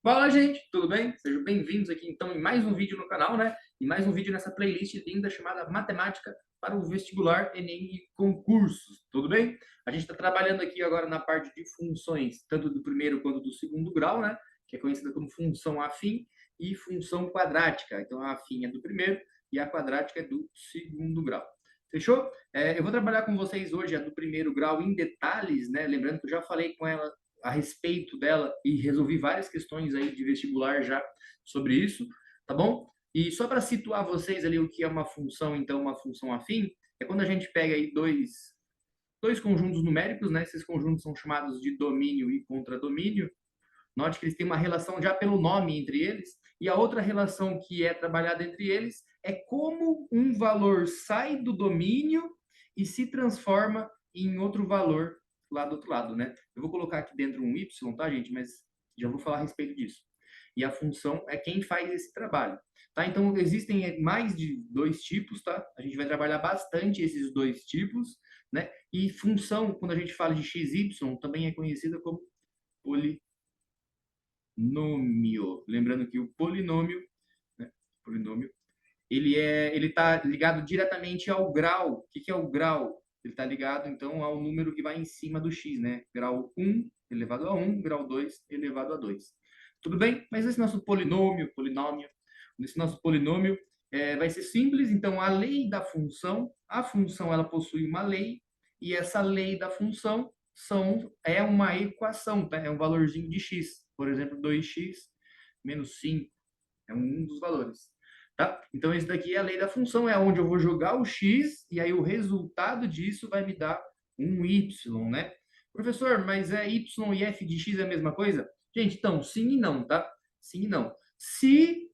Fala, gente, tudo bem? Sejam bem-vindos aqui então em mais um vídeo no canal, né? E mais um vídeo nessa playlist linda chamada Matemática para o Vestibular, Enem e Concursos, tudo bem? A gente está trabalhando aqui agora na parte de funções, tanto do primeiro quanto do segundo grau, né? Que é conhecida como função afim e função quadrática. Então a afim é do primeiro e a quadrática é do segundo grau. Fechou? Eu vou trabalhar com vocês hoje a do primeiro grau em detalhes, né? Lembrando que eu já falei com ela a respeito dela e resolvi várias questões aí de vestibular já sobre isso, tá bom? E só para situar vocês ali o que é uma função, então, uma função afim, é quando a gente pega aí dois conjuntos numéricos, né? Esses conjuntos são chamados de domínio e contradomínio. Note que eles têm uma relação já pelo nome entre eles, e a outra relação que é trabalhada entre eles é como um valor sai do domínio e se transforma em outro valor lá do outro lado, né? Eu vou colocar aqui dentro um y, tá, gente? Mas já vou falar a respeito disso. E a função é quem faz esse trabalho, tá? Então, existem mais de dois tipos, tá? A gente vai trabalhar bastante esses dois tipos, né? E função, quando a gente fala de x, y, também é conhecida como polinômio. Lembrando que o polinômio, né? Polinômio, ele está ligado diretamente ao grau. O que é o grau? Ele está ligado, então, ao número que vai em cima do x, né? Grau 1 elevado a 1, grau 2 elevado a 2. Tudo bem? Mas esse nosso polinômio, esse nosso polinômio vai ser simples. Então, a lei da função, a função ela possui uma lei, e essa lei da função é uma equação, tá? É um valorzinho de x. Por exemplo, 2x menos 5 é um dos valores. Tá? Então, esse daqui é a lei da função, é onde eu vou jogar o x e aí o resultado disso vai me dar um y, né? Professor, mas é y e f de x é a mesma coisa? Gente, então, sim e não, tá? Sim e não. Se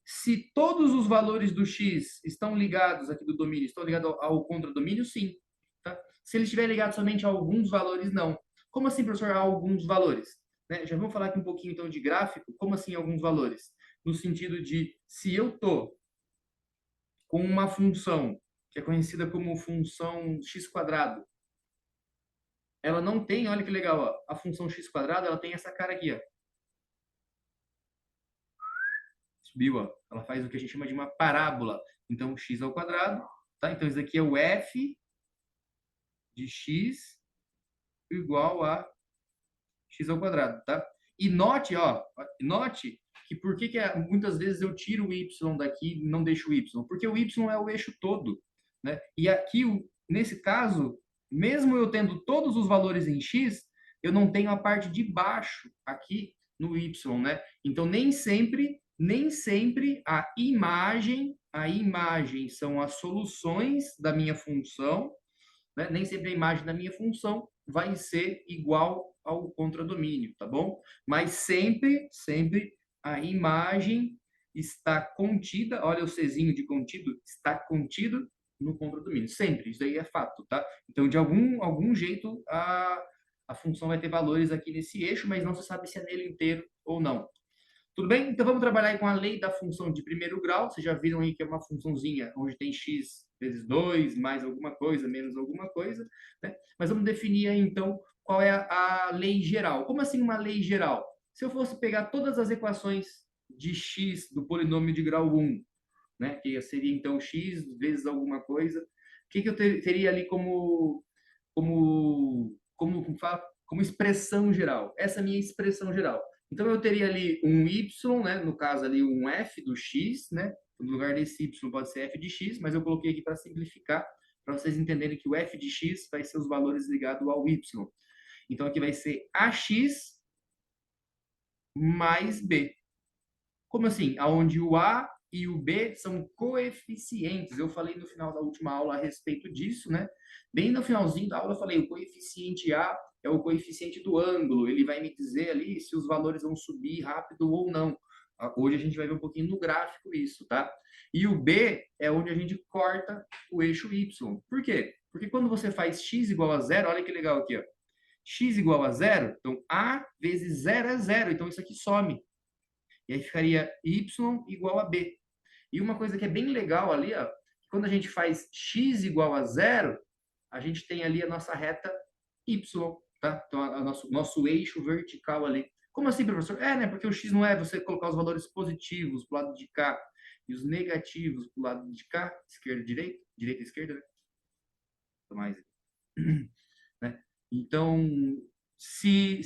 todos os valores do x estão ligados aqui do domínio, estão ligados ao contradomínio, sim. Tá? Se ele estiver ligado somente a alguns valores, não. Como assim, professor, a alguns valores? Né? Já vamos falar aqui um pouquinho, então, de gráfico. Como assim alguns valores? No sentido de, se eu estou com uma função que é conhecida como função x quadrado, ela não tem, olha que legal, ó, a função x quadrado, ela tem essa cara aqui, ó. Subiu, ó. Ela faz o que a gente chama de uma parábola. Então, x ao quadrado, tá? Então, isso aqui é o f de x igual a x ao quadrado, tá? E note, ó, note que por que muitas vezes eu tiro o y daqui e não deixo o y? Porque o y é o eixo todo, né? E aqui, nesse caso, mesmo eu tendo todos os valores em x, eu não tenho a parte de baixo aqui no y, né? Então, nem sempre a imagem são as soluções da minha função, né? Nem sempre a imagem da minha função vai ser igual ao contradomínio, tá bom? Mas sempre a imagem está contida, olha o Czinho de contido, está contido no contradomínio, sempre, isso aí é fato, tá? Então, de algum jeito, a função vai ter valores aqui nesse eixo, mas não se sabe se é nele inteiro ou não. Tudo bem? Então vamos trabalhar aí com a lei da função de primeiro grau. Vocês já viram aí que é uma funçãozinha onde tem x vezes 2, mais alguma coisa, menos alguma coisa, né? Mas vamos definir aí então qual é a lei geral. Como assim uma lei geral? Se eu fosse pegar todas as equações de x do polinômio de grau 1, né? Que seria então x vezes alguma coisa, o que eu teria ali como expressão geral? Essa é a minha expressão geral. Então, eu teria ali um y, né? No caso ali um f do x, né? No lugar desse y pode ser f de x, mas eu coloquei aqui para simplificar, para vocês entenderem que o f de x vai ser os valores ligados ao y. Então, aqui vai ser ax mais b. Como assim? Onde o a e o b são coeficientes. Eu falei no final da última aula a respeito disso, né? Bem no finalzinho da aula eu falei, o coeficiente a é o coeficiente do ângulo. Ele vai me dizer ali se os valores vão subir rápido ou não. Hoje a gente vai ver um pouquinho no gráfico isso, tá? E o b é onde a gente corta o eixo y. Por quê? Porque quando você faz x igual a zero, olha que legal aqui, ó. X igual a zero, então a vezes zero é zero. Então isso aqui some. E aí ficaria y igual a b. E uma coisa que é bem legal ali, ó, quando a gente faz x igual a zero, a gente tem ali a nossa reta y, tá? Então, nosso eixo vertical ali, Como assim, professor? Né? Porque o x não é você colocar os valores positivos para o lado de cá e os negativos para o lado de cá, esquerda, direita, direita, esquerda, né? Mais, né? Então, se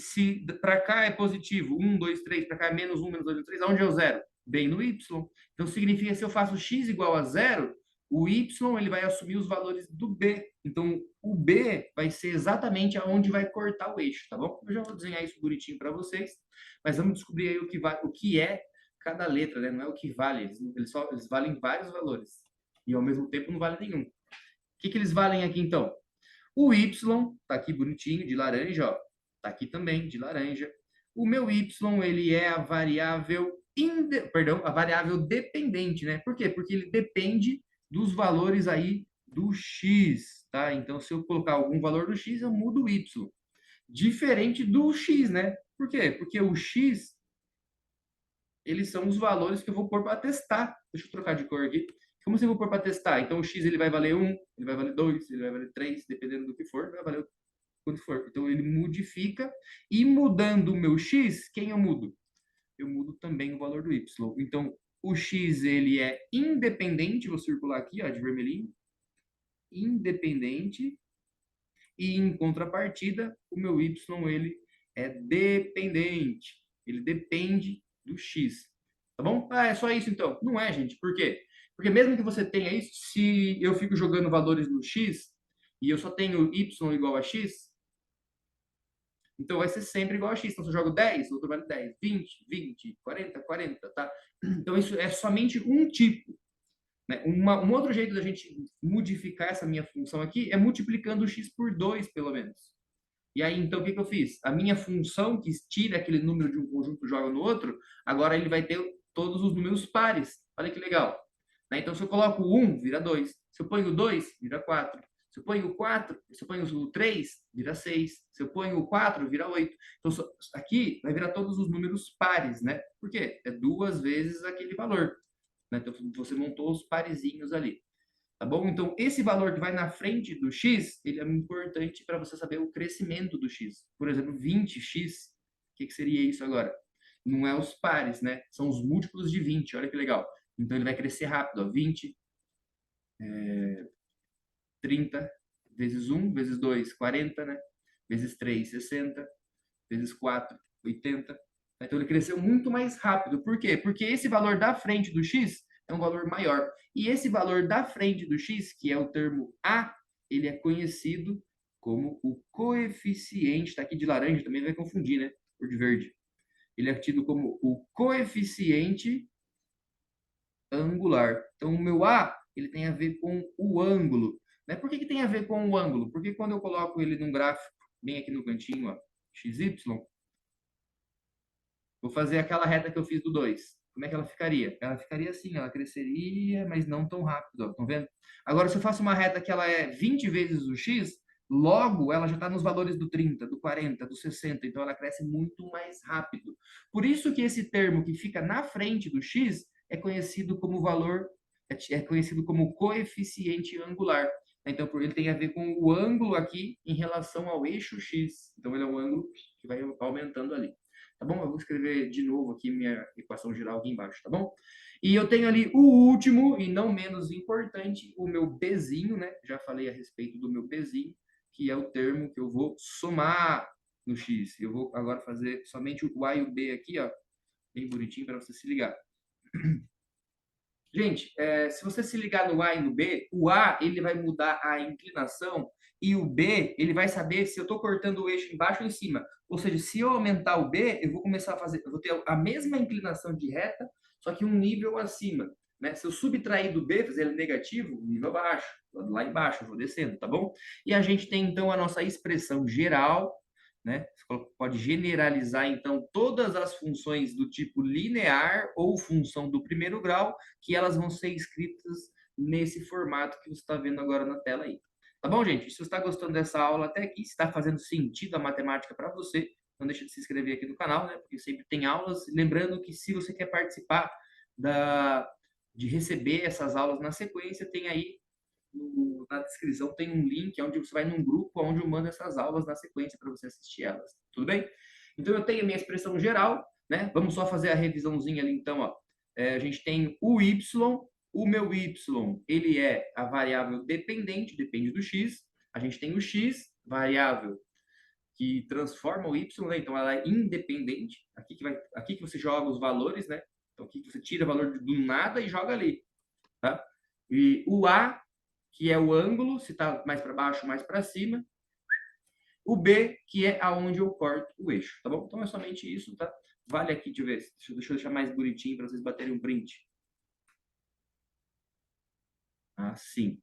para cá é positivo, 1, 2, 3, para cá é menos 1, menos 2, menos 3, aonde é o zero? Bem no y. Então, significa que se eu faço x igual a zero, o y ele vai assumir os valores do b. Então, o b vai ser exatamente aonde vai cortar o eixo, tá bom? Eu já vou desenhar isso bonitinho para vocês, mas vamos descobrir aí o que é cada letra, né? Não é o que vale, eles valem vários valores e ao mesmo tempo não vale nenhum. O que eles valem aqui então? O y tá aqui bonitinho, de laranja, ó. Tá aqui também, de laranja. O meu y, ele é a variável, a variável dependente, né? Por quê? Porque ele depende dos valores aí do x, tá? Então, se eu colocar algum valor do x, eu mudo o y. Diferente do x, né? Por quê? Porque o x, eles são os valores que eu vou pôr para testar. Deixa eu trocar de cor aqui. Como assim eu vou pôr para testar? Então, o x ele vai valer 1, ele vai valer 2, ele vai valer 3, dependendo do que for, vai valer quando for. Então, ele modifica. E mudando o meu x, quem eu mudo? Eu mudo também o valor do y. Então, o x ele é independente, vou circular aqui, ó, de vermelhinho. Independente. E, em contrapartida, o meu y ele é dependente. Ele depende do x. Tá bom? É só isso então. Não é, gente. Por quê? Porque mesmo que você tenha isso, se eu fico jogando valores no x e eu só tenho y igual a x, então vai ser sempre igual a x. Então se eu jogo 10, o outro vale 10, 20, 20, 40, 40, tá? Então isso é somente um tipo. Né? Um outro jeito da gente modificar essa minha função aqui é multiplicando o x por 2, pelo menos. E aí, então, o que eu fiz? A minha função, que tira aquele número de um conjunto e joga no outro, agora ele vai ter todos os números pares. Olha que legal. Né? Então, se eu coloco o 1, vira 2. Se eu ponho o 2, vira 4. Se eu ponho o 4, se eu ponho o 3, vira 6. Se eu ponho o 4, vira 8. Então, aqui vai virar todos os números pares, né? Por quê? É 2 vezes aquele valor. Né? Então, você montou os parezinhos ali. Tá bom? Então, esse valor que vai na frente do x, ele é importante para você saber o crescimento do x. Por exemplo, 20x, o que seria isso agora? Não é os pares, né? São os múltiplos de 20, olha que legal. Então, ele vai crescer rápido, ó. 20, 30, vezes 1, vezes 2, 40, né? Vezes 3, 60, vezes 4, 80. Então, ele cresceu muito mais rápido. Por quê? Porque esse valor da frente do x é um valor maior. E esse valor da frente do x, que é o termo a, ele é conhecido como o coeficiente, está aqui de laranja, também vai confundir, né? Por de verde. Ele é tido como o coeficiente angular. Então, o meu a, ele tem a ver com o ângulo. Né? Por que tem a ver com o ângulo? Porque quando eu coloco ele num gráfico, bem aqui no cantinho, ó, XY, vou fazer aquela reta que eu fiz do 2. Como é que ela ficaria? Ela ficaria assim, ela cresceria, mas não tão rápido. Estão vendo? Agora, se eu faço uma reta que ela é 20 vezes o x, logo ela já está nos valores do 30, do 40, do 60. Então, ela cresce muito mais rápido. Por isso que esse termo que fica na frente do x é conhecido como valor, é conhecido como coeficiente angular. Então, ele tem a ver com o ângulo aqui em relação ao eixo x. Então, ele é um ângulo que vai aumentando ali. Tá bom? Eu vou escrever de novo aqui minha equação geral aqui embaixo, tá bom? E eu tenho ali o último e não menos importante, o meu bzinho, né? Já falei a respeito do meu bzinho, que é o termo que eu vou somar no x. Eu vou agora fazer somente o a e o b aqui, ó, bem bonitinho para você se ligar. Gente, se você se ligar no A e no B, o A ele vai mudar a inclinação e o B ele vai saber se eu estou cortando o eixo embaixo ou em cima. Ou seja, se eu aumentar o B, eu vou começar a fazer, eu vou ter a mesma inclinação de reta, só que um nível acima. Né? Se eu subtrair do B, fazer ele negativo, nível abaixo, lá embaixo, eu vou descendo, tá bom? E a gente tem então a nossa expressão geral, né? Você pode generalizar, então, todas as funções do tipo linear ou função do primeiro grau, que elas vão ser escritas nesse formato que você está vendo agora na tela aí. Tá bom, gente? Se você está gostando dessa aula até aqui, se está fazendo sentido a matemática para você, não deixe de se inscrever aqui no canal, né? Porque sempre tem aulas. Lembrando que se você quer participar de receber essas aulas na sequência, tem aí na descrição tem um link onde você vai num grupo onde eu mando essas aulas na sequência para você assistir elas. Tudo bem? Então, eu tenho a minha expressão geral, né? Vamos só fazer a revisãozinha ali, então, ó. A gente tem o y, o meu y, ele é a variável dependente, depende do x. A gente tem o x, variável que transforma o y, né? Então, ela é independente. Aqui que você joga os valores, né? Então, aqui que você tira o valor do nada e joga ali, tá? E o a, que é o ângulo, se está mais para baixo, mais para cima. O B, que é aonde eu corto o eixo, tá bom? Então é somente isso, tá? Vale aqui, deixa eu ver, deixa eu deixar mais bonitinho para vocês baterem um print. Assim.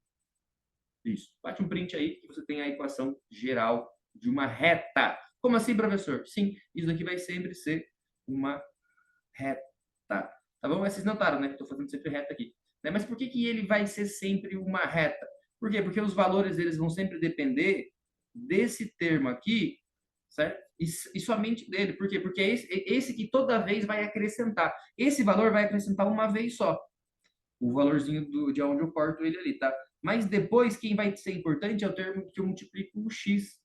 Isso. Bate um print aí que você tem a equação geral de uma reta. Como assim, professor? Sim, isso aqui vai sempre ser uma reta. Tá bom? Mas vocês notaram, né? Que eu estou fazendo sempre reta aqui. Né? Mas por que que ele vai ser sempre uma reta? Por quê? Porque os valores eles vão sempre depender desse termo aqui, certo? E somente dele. Por quê? Porque é esse que toda vez vai acrescentar. Esse valor vai acrescentar uma vez só. O valorzinho de onde eu corto ele ali, tá? Mas depois, quem vai ser importante é o termo que eu multiplico o x.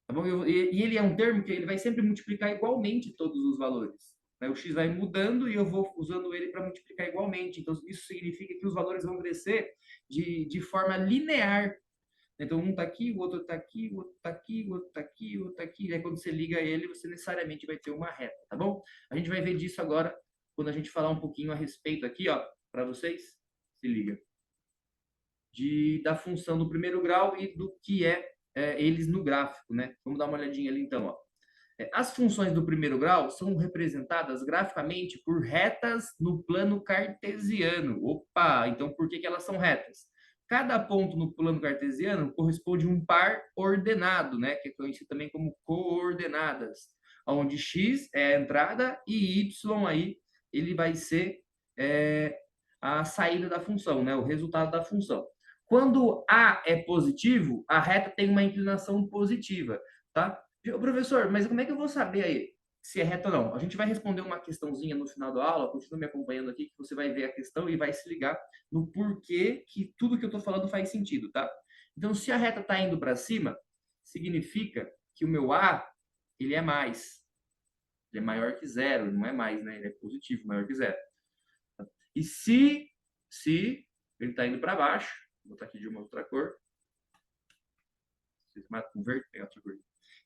Tá bom? E ele é um termo que ele vai sempre multiplicar igualmente todos os valores. Né? O x vai mudando e eu vou usando ele para multiplicar igualmente. Então, isso significa que os valores vão crescer de forma linear. Então, um está aqui, o outro está aqui, o outro está aqui, o outro está aqui, o outro está aqui. E aí, quando você liga ele, você necessariamente vai ter uma reta, tá bom? A gente vai ver disso agora, quando a gente falar um pouquinho a respeito aqui, ó, para vocês. Se liga. Da função do primeiro grau e do que eles no gráfico, né? Vamos dar uma olhadinha ali, então, ó. As funções do primeiro grau são representadas graficamente por retas no plano cartesiano. Opa! Então, por que que elas são retas? Cada ponto no plano cartesiano corresponde a um par ordenado, né? Que é conhecido também como coordenadas, onde x é a entrada e y aí ele vai ser a saída da função, né? O resultado da função. Quando a é positivo, a reta tem uma inclinação positiva, tá? Professor, mas como é que eu vou saber aí se é reto ou não? A gente vai responder uma questãozinha no final da aula, continua me acompanhando aqui, que você vai ver a questão e vai se ligar no porquê que tudo que eu estou falando faz sentido, tá? Então, se a reta está indo para cima, significa que o meu A, ele é mais. Ele é maior que zero, ele não é mais, né? Ele é positivo, maior que zero. E se ele está indo para baixo, vou botar aqui de uma outra cor, pegar outra cor.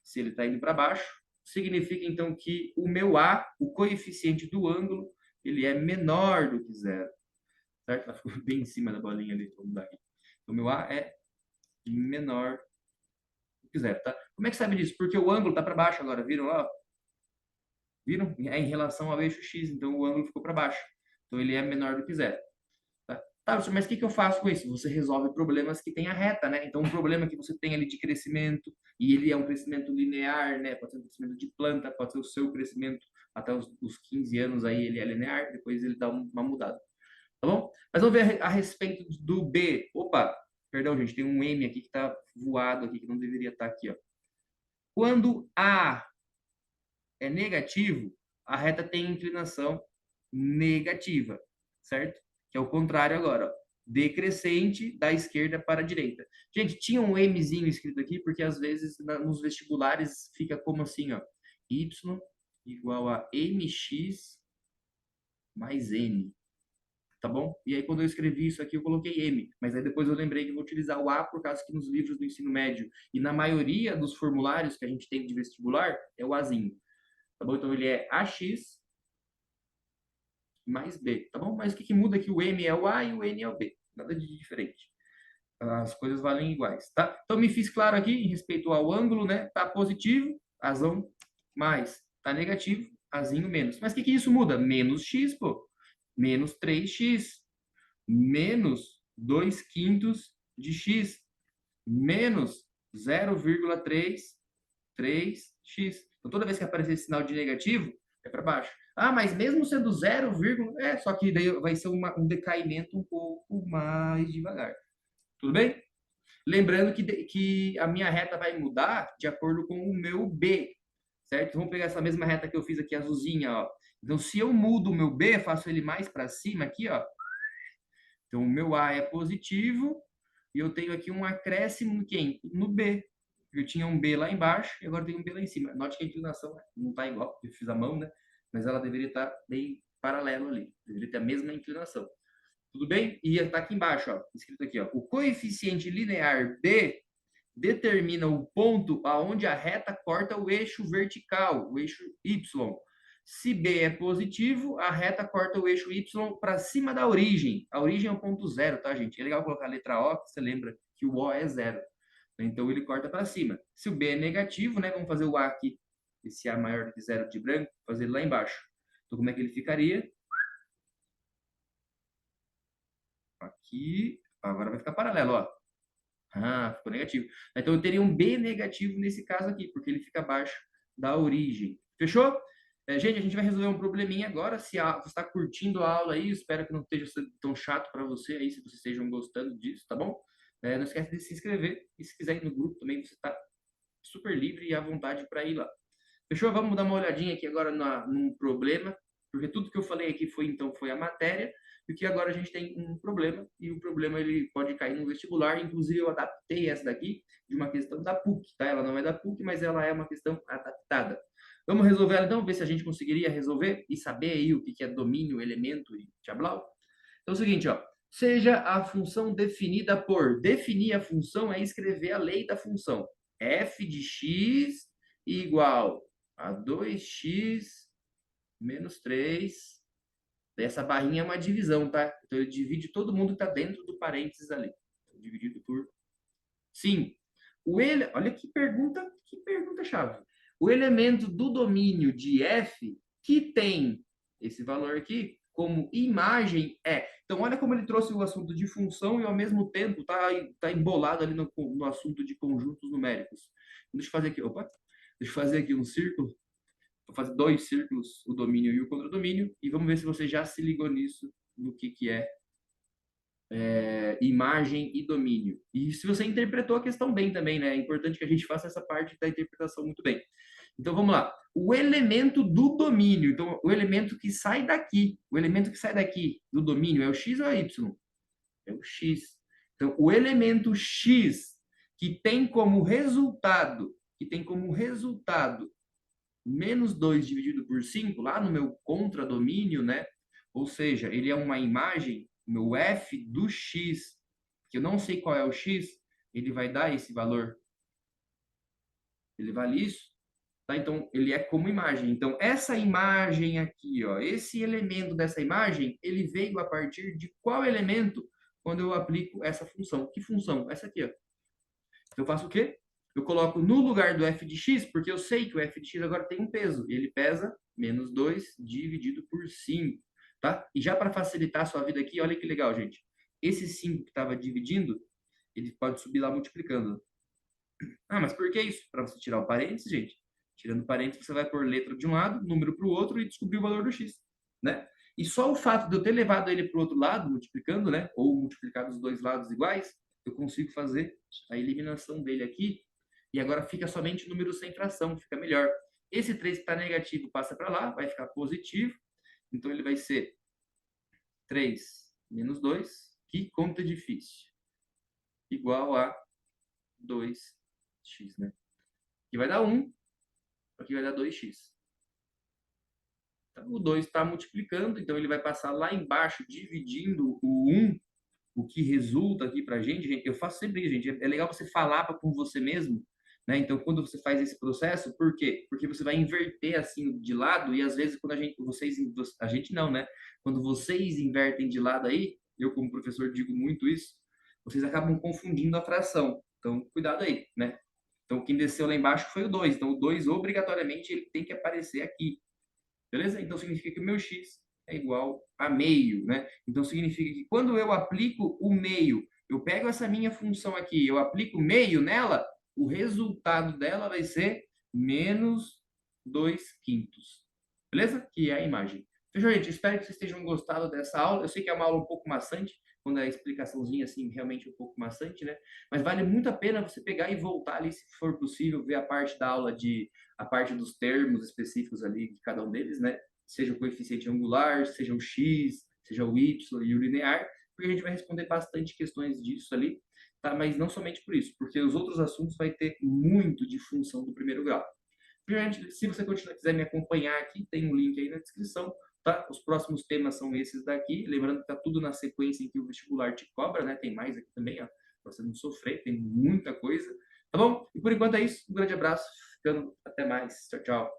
Se ele está indo para baixo, significa então que o meu A, o coeficiente do ângulo, ele é menor do que zero. Certo? Ela ficou bem em cima da bolinha ali, vamos mudar aqui. O meu A é menor do que zero, tá? Como é que sabe disso? Porque o ângulo está para baixo agora, viram lá? Viram? É em relação ao eixo X, então o ângulo ficou para baixo. Então ele é menor do que zero. Tá, mas o que eu faço com isso? Você resolve problemas que tem a reta, né? Então, um problema que você tem ali de crescimento, e ele é um crescimento linear, né? Pode ser um crescimento de planta, pode ser o seu crescimento até os 15 anos aí, ele é linear, depois ele dá uma mudada. Tá bom? Mas vamos ver a respeito do B. Opa, perdão, gente, tem um M aqui que tá voado aqui, que não deveria estar aqui, ó. Quando A é negativo, a reta tem inclinação negativa, certo? Que é o contrário agora, ó. Decrescente da esquerda para a direita. Gente, tinha um Mzinho escrito aqui, porque às vezes nos vestibulares fica como assim, ó. Y igual a mx mais n. Tá bom? E aí quando eu escrevi isso aqui, eu coloquei m. Mas aí depois eu lembrei que eu vou utilizar o a por causa que nos livros do ensino médio e na maioria dos formulários que a gente tem de vestibular, é o azinho. Tá bom? Então ele é ax mais B, tá bom? Mas o que muda é que o M é o A e o N é o B. Nada de diferente. As coisas valem iguais, tá? Então, me fiz claro aqui em respeito ao ângulo, né? Tá positivo, azão mais. Tá negativo, azinho menos. Mas o que isso muda? Menos x, pô. Menos 3x. Menos 2/5 de x. Menos 0,33x. Então, toda vez que aparecer esse sinal de negativo, é para baixo. Ah, mas mesmo sendo 0, só que daí vai ser um decaimento um pouco mais devagar. Tudo bem? Lembrando que a minha reta vai mudar de acordo com o meu B, certo? Vamos pegar essa mesma reta que eu fiz aqui, azulzinha, ó. Então, se eu mudo o meu B, faço ele mais para cima aqui, ó. Então, o meu A é positivo e eu tenho aqui um acréscimo no quem? No B. Eu tinha um B lá embaixo e agora tem um B lá em cima. Note que a inclinação não está igual, eu fiz a mão, né? Mas ela deveria estar bem paralelo ali. Deveria ter a mesma inclinação. Tudo bem? E está aqui embaixo, ó, escrito aqui, ó. O coeficiente linear B determina o ponto aonde a reta corta o eixo vertical, o eixo Y. Se B é positivo, a reta corta o eixo Y para cima da origem. A origem é o ponto zero, tá, gente? É legal colocar a letra O, que você lembra que o O é zero. Então ele corta para cima. Se o B é negativo, né? Vamos fazer o A aqui, esse A maior que zero de branco, fazer ele lá embaixo. Então como é que ele ficaria? Aqui, agora vai ficar paralelo, ó. Ah, ficou negativo. Então eu teria um B negativo nesse caso aqui, porque ele fica abaixo da origem. Fechou? Gente, a gente vai resolver um probleminha agora. Se você está curtindo a aula aí, espero que não esteja tão chato para você aí, se vocês estejam gostando disso, tá bom? Não esquece de se inscrever. E se quiser ir no grupo também, você está super livre e à vontade para ir lá. Fechou? Vamos dar uma olhadinha aqui agora num problema, porque tudo que eu falei aqui foi a matéria, e que agora a gente tem um problema, e o problema ele pode cair no vestibular. Inclusive eu adaptei essa daqui de uma questão da PUC, tá? Ela não é da PUC, mas ela é uma questão adaptada. Vamos resolver ela então, ver se a gente conseguiria resolver e saber aí o que é domínio, elemento e tchablau. Então é o seguinte, ó. Seja a função definida por. Definir a função é escrever a lei da função. F de x igual a 2x menos 3. Essa barrinha é uma divisão, tá? Então, ele divide todo mundo que está dentro do parênteses ali. Dividido por 5. Olha que pergunta chave. O elemento do domínio de F que tem esse valor aqui como imagem é. Então, olha como ele trouxe o assunto de função e, ao mesmo tempo, tá embolado ali no assunto de conjuntos numéricos. Deixa eu fazer aqui, deixa eu fazer aqui um círculo. Vou fazer 2 círculos, o domínio e o contradomínio, e vamos ver se você já se ligou nisso, no que é imagem e domínio. E se você interpretou a questão bem também, né? É importante que a gente faça essa parte da interpretação muito bem. Então vamos lá. O elemento do domínio, então o elemento que sai daqui, do domínio é o x ou é y? É o x. Então o elemento x que tem como resultado, menos 2 dividido por 5, lá no meu contradomínio, né? Ou seja, ele é uma imagem, meu f do x, que eu não sei qual é o x, ele vai dar esse valor. Ele vale isso? Tá? Então, ele é como imagem. Então, essa imagem aqui, ó, esse elemento dessa imagem, ele veio a partir de qual elemento quando eu aplico essa função? Que função? Essa aqui, ó. Então, eu faço o quê? Eu coloco no lugar do f de x, porque eu sei que o f de x agora tem um peso. E ele pesa menos 2 dividido por 5. Tá? E já para facilitar a sua vida aqui, olha que legal, gente. Esse 5 que estava dividindo, ele pode subir lá multiplicando. Ah, mas por que isso? Para você tirar o parênteses, gente. Tirando o parênteses, você vai pôr letra de um lado, número para o outro e descobrir o valor do x. Né? E só o fato de eu ter levado ele para o outro lado, multiplicando, né? Ou multiplicar os dois lados iguais, eu consigo fazer a eliminação dele aqui. E agora fica somente o número sem fração, fica melhor. Esse 3 que está negativo passa para lá, vai ficar positivo. Então ele vai ser 3 menos 2, que conta difícil, igual a 2x, né? Aqui vai dar 1, aqui vai dar 2x. Então, o 2 está multiplicando, então ele vai passar lá embaixo, dividindo o 1, o que resulta aqui para a gente. Eu faço sempre isso, gente. É legal você falar com você mesmo, né? Então, quando você faz esse processo, por quê? Porque você vai inverter assim de lado e às vezes quando a gente não, né? Quando vocês invertem de lado aí, eu como professor digo muito isso, vocês acabam confundindo a fração. Então, cuidado aí, né? Então, quem desceu lá embaixo foi o 2. Então, o 2 obrigatoriamente ele tem que aparecer aqui. Beleza? Então, significa que o meu x é igual a meio, né? Então, significa que quando eu aplico o meio, eu pego essa minha função aqui, eu aplico meio nela, o resultado dela vai ser menos 2/5. Beleza? Que é a imagem. Fechou, gente? Espero que vocês tenham gostado dessa aula. Eu sei que é uma aula um pouco maçante, quando a explicaçãozinha assim realmente um pouco maçante, né? Mas vale muito a pena você pegar e voltar ali, se for possível, ver a parte da aula a parte dos termos específicos ali de cada um deles, né? Seja o coeficiente angular, seja o x, seja o y e o linear, porque a gente vai responder bastante questões disso ali, tá? Mas não somente por isso, porque os outros assuntos vai ter muito de função do primeiro grau. Primeiramente, se você quiser me acompanhar aqui, tem um link aí na descrição, tá? Os próximos temas são esses daqui, lembrando que tá tudo na sequência em que o vestibular te cobra, né? Tem mais aqui também, ó, pra você não sofrer, tem muita coisa, tá bom? E por enquanto é isso, um grande abraço, ficando até mais, tchau, tchau.